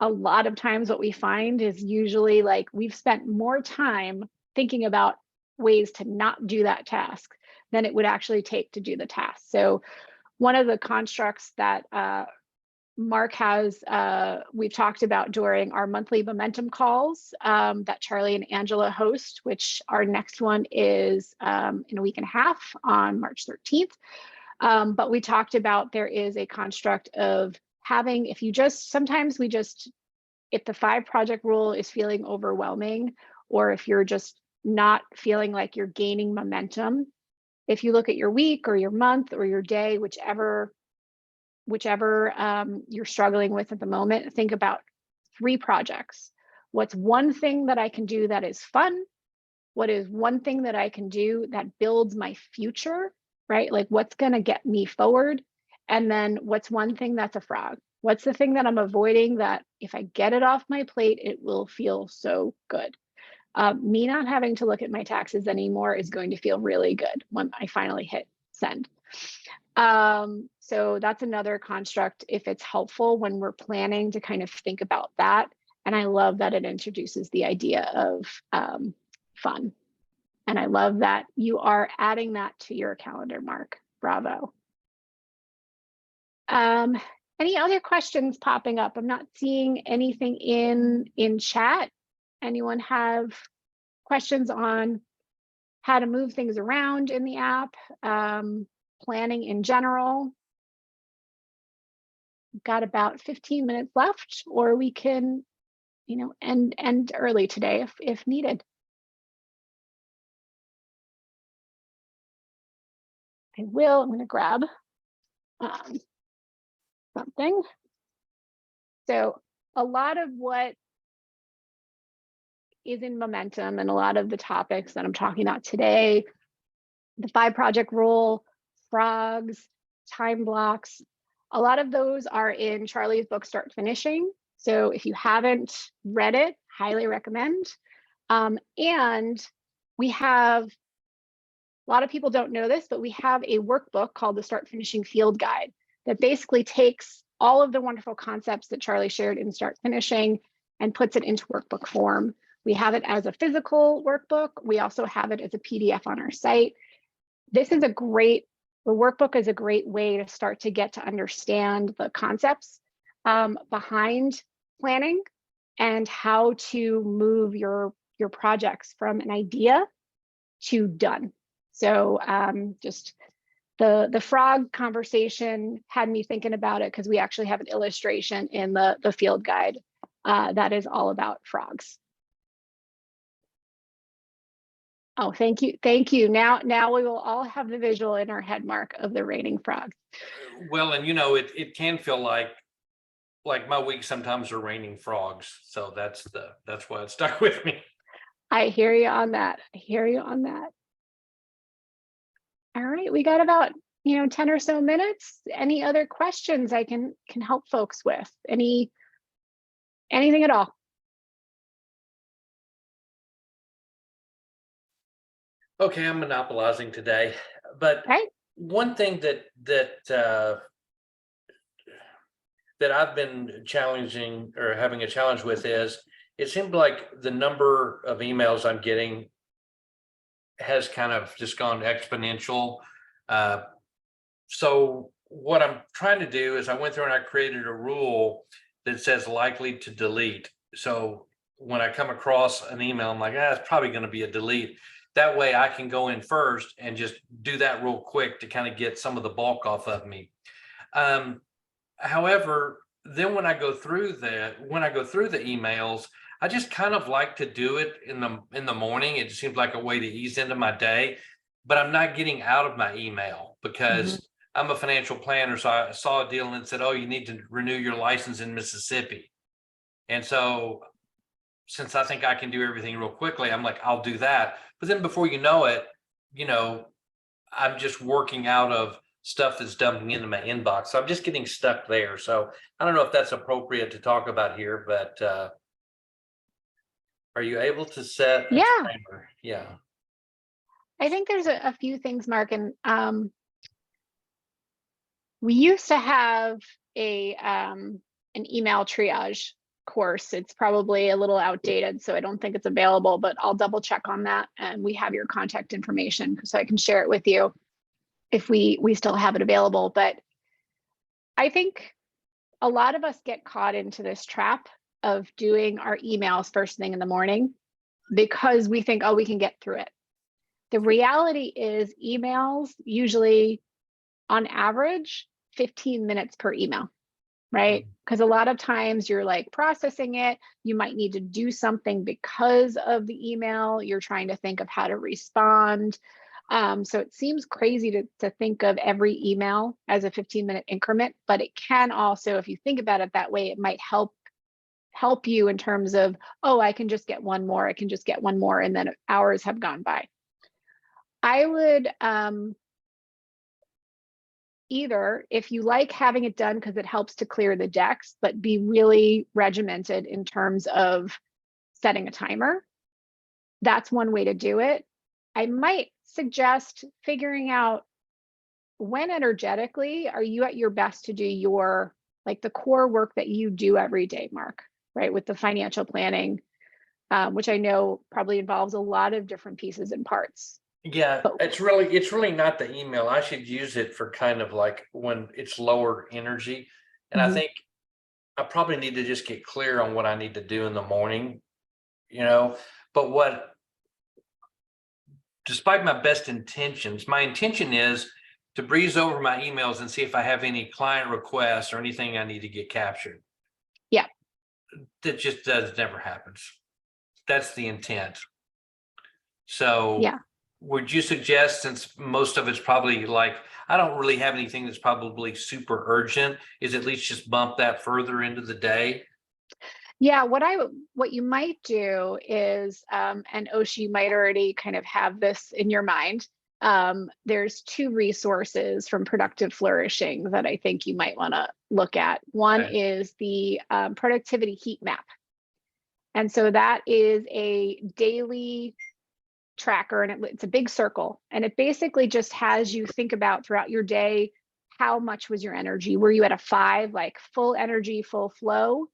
a lot of times what we find is usually like we've spent more time thinking about ways to not do that task than it would actually take to do the task. So one of the constructs that Mark has, we've talked about during our monthly momentum calls that Charlie and Angela host, which our next one is in a week and a half on March 13th. But we talked about there is a construct of having, if the 5 project rule is feeling overwhelming, or if you're just not feeling like you're gaining momentum, if you look at your week or your month or your day, whichever you're struggling with at the moment, think about 3 projects. What's one thing that I can do that is fun? What is one thing that I can do that builds my future, right? Like what's going to get me forward? And then what's one thing that's a frog? What's the thing that I'm avoiding that if I get it off my plate, it will feel so good? Me not having to look at my taxes anymore is going to feel really good when I finally hit send. So that's another construct if it's helpful when we're planning to kind of think about that. And I love that it introduces the idea of fun. And I love that you are adding that to your calendar, Mark. Bravo. Any other questions popping up? I'm not seeing anything in chat. Anyone have questions on how to move things around in the app, planning in general? We've got about 15 minutes left, or we can, end early today if needed. I'm going to grab something. So a lot of what is in momentum and a lot of the topics that I'm talking about today, the 5-project rule, frogs, time blocks, a lot of those are in Charlie's book, Start Finishing. So if you haven't read it, highly recommend. And we have, a lot of people don't know this, but we have a workbook called the Start Finishing Field Guide that basically takes all of the wonderful concepts that Charlie shared in Start Finishing and puts it into workbook form. We have it as a physical workbook. We also have it as a PDF on our site. This is the workbook is a great way to start to get to understand the concepts behind planning and how to move your projects from an idea to done. So just the frog conversation had me thinking about it because we actually have an illustration in the field guide that is all about frogs. Oh, thank you. Thank you. Now we will all have the visual in our head, Mark, of the raining frogs. Well, and it can feel like my week sometimes are raining frogs. So that's why it stuck with me. I hear you on that. I hear you on that. All right, we got about 10 or so minutes. Any other questions I can help folks with? Anything at all? Okay, I'm monopolizing today, but Right. one thing that I've been challenging or having a challenge with is it seemed like the number of emails I'm getting has kind of just gone exponential. So what I'm trying to do is I went through and I created a rule that says likely to delete. So when I come across an email, I'm like, it's probably going to be a delete. That way I can go in first and just do that real quick to kind of get some of the bulk off of me. However, then when I go through the emails, I just kind of like to do it in the morning. It seems like a way to ease into my day, but I'm not getting out of my email because I'm a financial planner. So I saw a deal and it said, oh, you need to renew your license in Mississippi. And so since I think I can do everything real quickly, I'm like, I'll do that. But then before you know it, I'm just working out of stuff that's dumping into my inbox. So I'm just getting stuck there. So I don't know if that's appropriate to talk about here, but are you able to set a timer? Yeah. I think there's a few things, Mark, and we used to have an email triage course. It's probably a little outdated, so I don't think it's available, but I'll double check on that. And we have your contact information so I can share it with you if we still have it available. But I think a lot of us get caught into this trap of doing our emails first thing in the morning because we think, oh, we can get through it. The reality is emails usually on average 15 minutes per email, right? Because a lot of times you're like processing it, you might need to do something because of the email, you're trying to think of how to respond. So it seems crazy to think of every email as a 15-minute increment, but it can also, if you think about it that way, it might help you in terms of, oh, I can just get one more, and then hours have gone by. I would either, if you like having it done because it helps to clear the decks, but be really regimented in terms of setting a timer. That's one way to do it. I might suggest figuring out when energetically are you at your best to do your, like the core work that you do every day, Mark, right? With the financial planning, which I know probably involves a lot of different pieces and parts. Yeah, it's really not the email. I should use it for kind of like when it's lower energy. And I think I probably need to just get clear on what I need to do in the morning, but despite my best intentions, my intention is to breeze over my emails and see if I have any client requests or anything I need to get captured. Yeah. That just never happens. That's the intent. So yeah. would you suggest, since most of it's probably like, I don't really have anything that's probably super urgent, is at least just bump that further into the day? Yeah, what you might do is, and Oshi, you might already kind of have this in your mind. There's two resources from Productive Flourishing that I think you might want to look at. One Okay. is the productivity heat map. And so that is a daily tracker, and it's a big circle. And it basically just has you think about throughout your day, how much was your energy? Were you at a 5, like full energy, full flow?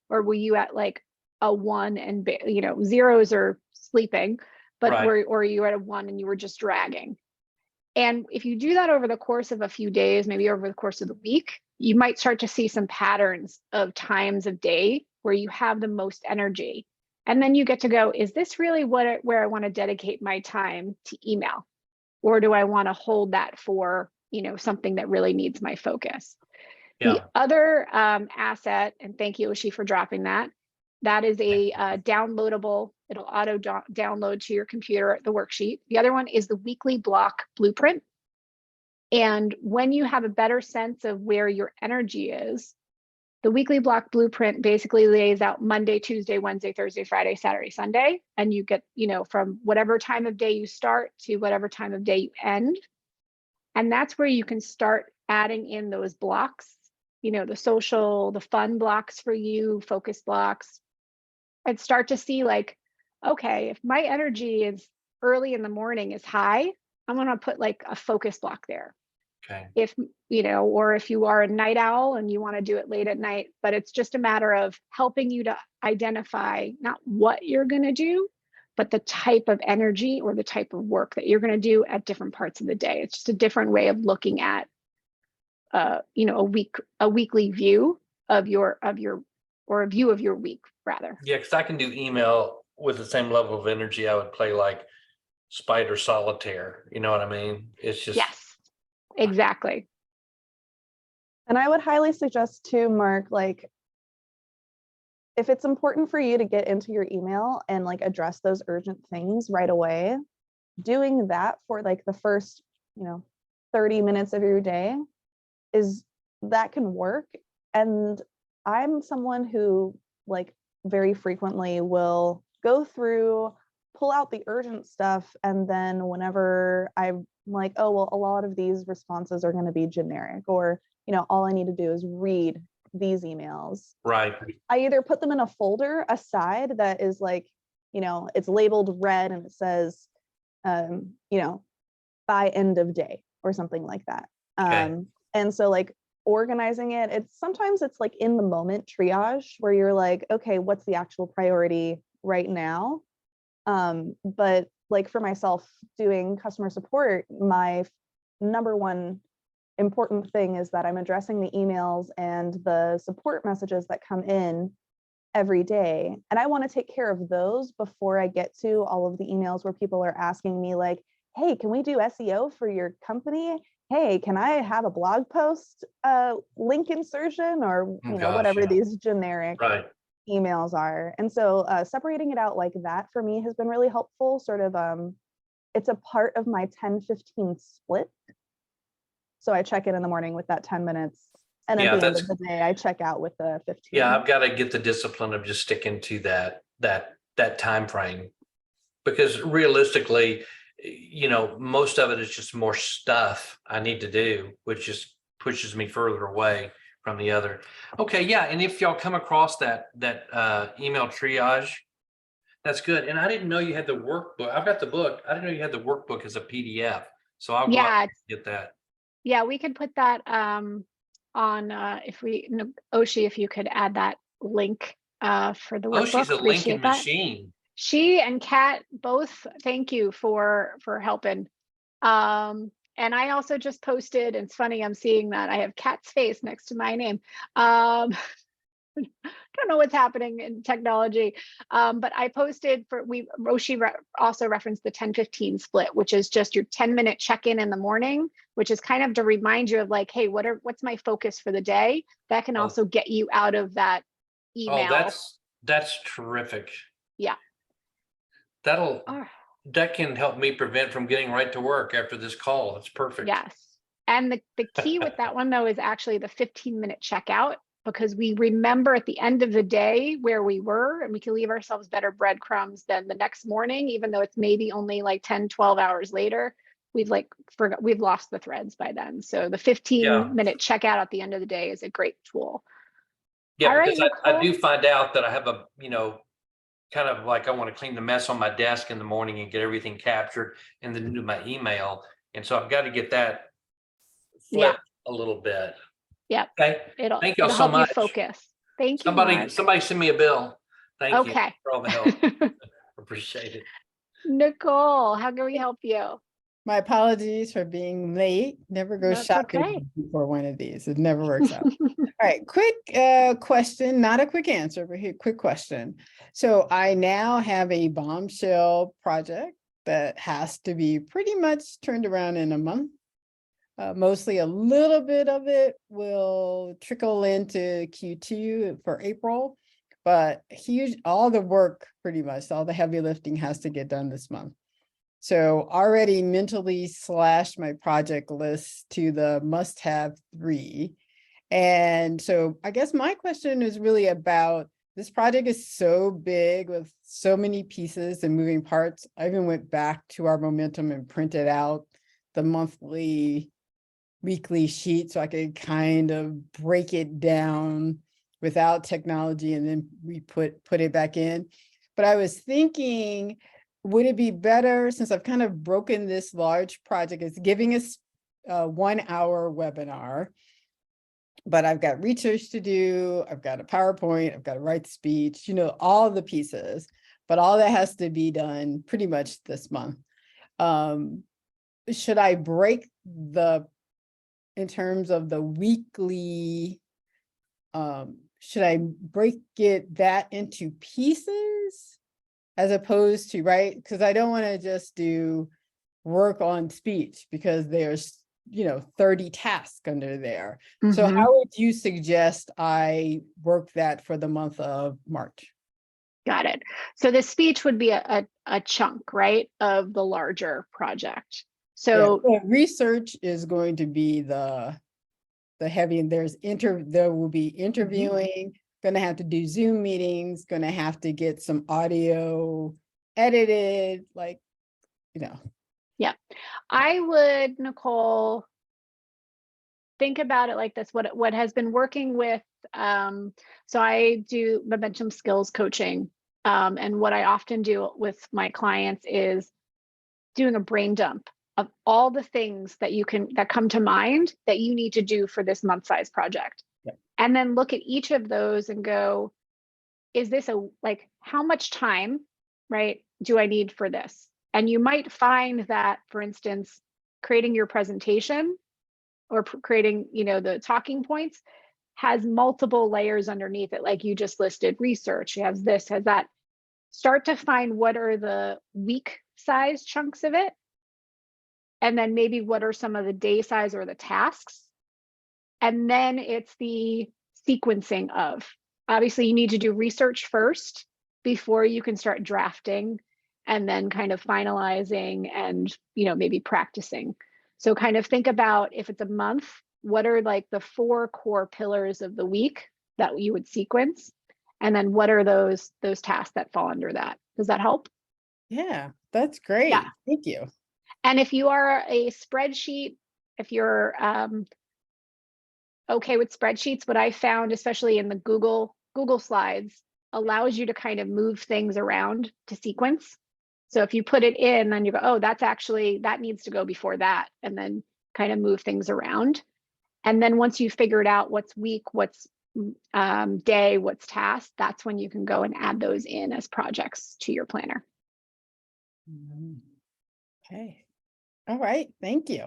Or were you at like a 1 and, zeros are sleeping, but Right. or you were at a 1 and you were just dragging? And if you do that over the course of a few days, maybe over the course of the week, you might start to see some patterns of times of day where you have the most energy. And then you get to go, is this really where I want to dedicate my time to email? Or do I want to hold that for, something that really needs my focus? The Yeah. other asset, and thank you, Oshi, for dropping that, that is a downloadable, it'll auto download to your computer, the worksheet. The other one is the weekly block blueprint. And when you have a better sense of where your energy is, the weekly block blueprint basically lays out Monday, Tuesday, Wednesday, Thursday, Friday, Saturday, Sunday. And you get, from whatever time of day you start to whatever time of day you end. And that's where you can start adding in those blocks, the social, the fun blocks for you, focus blocks, and start to see like, okay, if my energy is early in the morning is high, I'm going to put like a focus block there. Okay. If, or if you are a night owl and you want to do it late at night, but it's just a matter of helping you to identify not what you're going to do, but the type of energy or the type of work that you're going to do at different parts of the day. It's just a different way of looking at, a weekly view of your, or a view of your week rather. Yeah, because I can do email with the same level of energy I would play like Spider Solitaire. You know what I mean? It's just, Yes, exactly. And I would highly suggest too, Mark, like if it's important for you to get into your email and like address those urgent things right away, doing that for like the first, 30 minutes of your day that can work. And I'm someone who like very frequently will go through, pull out the urgent stuff, and then whenever I'm like, oh, well, a lot of these responses are going to be generic, or, all I need to do is read these emails. right. I either put them in a folder aside that is like, it's labeled red and it says, by end of day or something like that. Okay. And so like organizing it, sometimes it's like in the moment triage where you're like, okay, what's the actual priority right now? But like for myself doing customer support, my number one important thing is that I'm addressing the emails and the support messages that come in every day. And I want to take care of those before I get to all of the emails where people are asking me like, hey, can we do SEO for your company? Hey, can I have a blog post link insertion, or whatever yeah. these generic Right. emails are. And so separating it out like that for me has been really helpful. Sort of it's a part of my 10-15 split. So I check in the morning with that 10 minutes. And Yeah, at the end of the day, I check out with the 15. Yeah, I've got to get the discipline of just sticking to that time frame, because realistically, most of it is just more stuff I need to do, which just pushes me further away from the other. Okay, yeah, and if y'all come across that email triage, that's good. And I didn't know you had the workbook. I've got the book. I didn't know you had the workbook as a PDF. So I'll go out Yeah, and get that. yeah, we could put that on Oshi, if you could add that link for the Oh, she's workbook. a Lincoln Appreciate that. machine. She and Kat both, thank you for helping. And I also just posted, and it's funny, I'm seeing that I have Kat's face next to my name. Don't know what's happening in technology, but I posted Roshi also referenced the 10-15 split, which is just your 10-minute check-in in the morning, which is kind of to remind you of like, hey, what's my focus for the day? That can also get you out of that email. Oh, that's terrific. Yeah. That'll, All right. that can help me prevent from getting right to work after this call. It's perfect. Yes. And the key with that one though is actually the 15-minute checkout, because we remember at the end of the day where we were, and we can leave ourselves better breadcrumbs than the next morning, even though it's maybe only like 10, 12 hours later. We've lost the threads by then. So the 15-minute checkout at the end of the day is a great tool. Yeah, All right, because I Nicole. do find out that I have a, kind of like I want to clean the mess on my desk in the morning and get everything captured and then do my email. And so I've got to get that flipped a little bit. Yep. Okay. It'll Thank y'all so help you much. focus. Thank you, Mark. Somebody send me a bill. Thank you Okay. for all the help. Appreciate it. Nicole, how can we help you? My apologies for being late. Never go That's shopping okay. before one of these. It never works out. All right, quick question, not a quick answer, but here, quick question. So I now have a bombshell project that has to be pretty much turned around in a month. Mostly a little bit of it will trickle into Q2 for April, but all the work, pretty much all the heavy lifting has to get done this month. So already mentally slashed my project list to the must-have 3. And so I guess my question is really about, this project is so big with so many pieces and moving parts. I even went back to our momentum and printed out the weekly sheet so I could kind of break it down without technology, and then we put it back in. But I was thinking, would it be better, since I've kind of broken this large project, it's giving us a 1-hour webinar, but I've got research to do, I've got a PowerPoint, I've got to write the speech, all the pieces, but all that has to be done pretty much this month. Should I break in terms of the weekly, should I break that into pieces as opposed to, right? Because I don't want to just do work on speech, because there's 30 tasks under there. So how would you suggest I work that for the month of March? Got it. So the speech would be a chunk, right, of the larger project. So research is going to be the heavy, and there will be interviewing, going to have to do Zoom meetings, going to have to get some audio edited, Yeah, I would, Nicole, think about it like this. What has been working with, so I do momentum skills coaching, and what I often do with my clients is doing a brain dump of all the things that come to mind that you need to do for this month-size project. Yep. And then look at each of those and go, is this how much time, right, do I need for this? And you might find that, for instance, creating your presentation or creating, the talking points has multiple layers underneath it. Like you just listed, research, you have this, has that. Start to find what are the week size chunks of it. And then maybe what are some of the day size or the tasks. And then it's the sequencing of, obviously you need to do research first before you can start drafting and then kind of finalizing and, maybe practicing. So kind of think about, if it's a month, what are like the 4 core pillars of the week that you would sequence? And then what are those tasks that fall under that? Does that help? Yeah, that's great. Yeah. Thank you. And if you are a spreadsheet, if you're okay with spreadsheets, what I found, especially in the Google Slides, allows you to kind of move things around to sequence. So if you put it in, then you go, oh, that needs to go before that, and then kind of move things around. And then once you figured out what's week, what's day, what's task, that's when you can go and add those in as projects to your planner. Okay. All right. Thank you.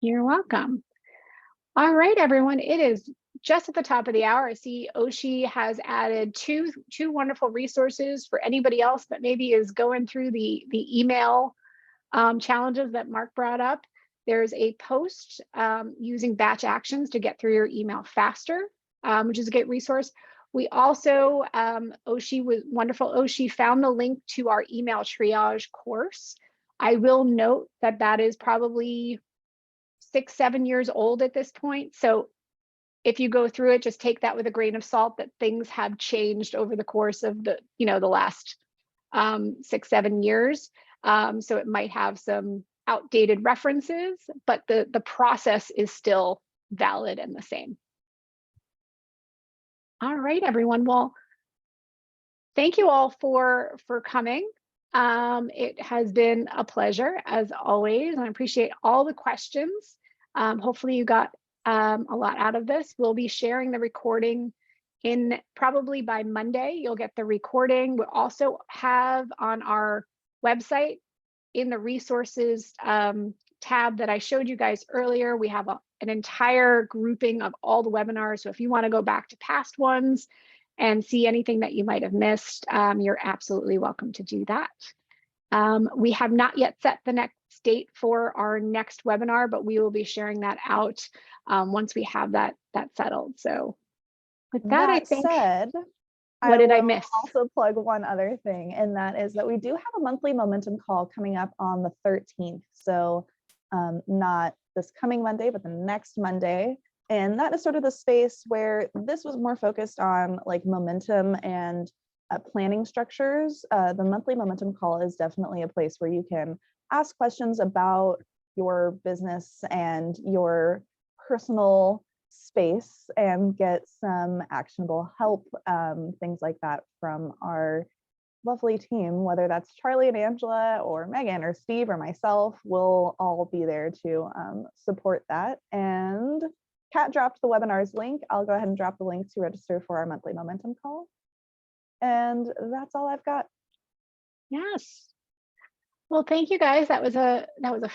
You're welcome. All right, everyone. It is just at the top of the hour. I see Oshi has added two wonderful resources for anybody else that maybe is going through the email challenges that Mark brought up. There's a post using batch actions to get through your email faster, which is a great resource. We also, Oshi was wonderful. Oshi found the link to our email triage course, I will note that that is probably 6-7 years old at this point. So if you go through it, just take that with a grain of salt, that things have changed over the course of the, the last 6-7 years. So it might have some outdated references, but the process is still valid and the same. All right, everyone. Well, thank you all for coming. It has been a pleasure as always, and I appreciate all the questions. Hopefully you got a lot out of this. We'll be sharing the recording in probably by Monday. You'll get the recording. We'll also have on our website in the resources tab that I showed you guys earlier, we have an entire grouping of all the webinars. So if you want to go back to past ones and see anything that you might have missed, you're absolutely welcome to do that. We have not yet set the next date for our next webinar, but we will be sharing that out once we have that settled. So with that, I think, said, what did I will miss? Also plug one other thing, and that is that we do have a monthly momentum call coming up on the 13th. So not this coming Monday, but the next Monday. And that is sort of the space where this was more focused on like momentum and planning structures. The monthly momentum call is definitely a place where you can ask questions about your business and your personal space and get some actionable help, things like that from our lovely team, whether that's Charlie and Angela or Megan or Steve or myself. We'll all be there to support that. And Kat dropped the webinar's link. I'll go ahead and drop the link to register for our monthly momentum call. And that's all I've got. Yes. Well, thank you guys. That was a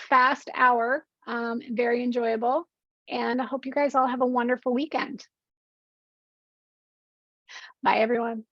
fast hour, very enjoyable. And I hope you guys all have a wonderful weekend. Bye, everyone.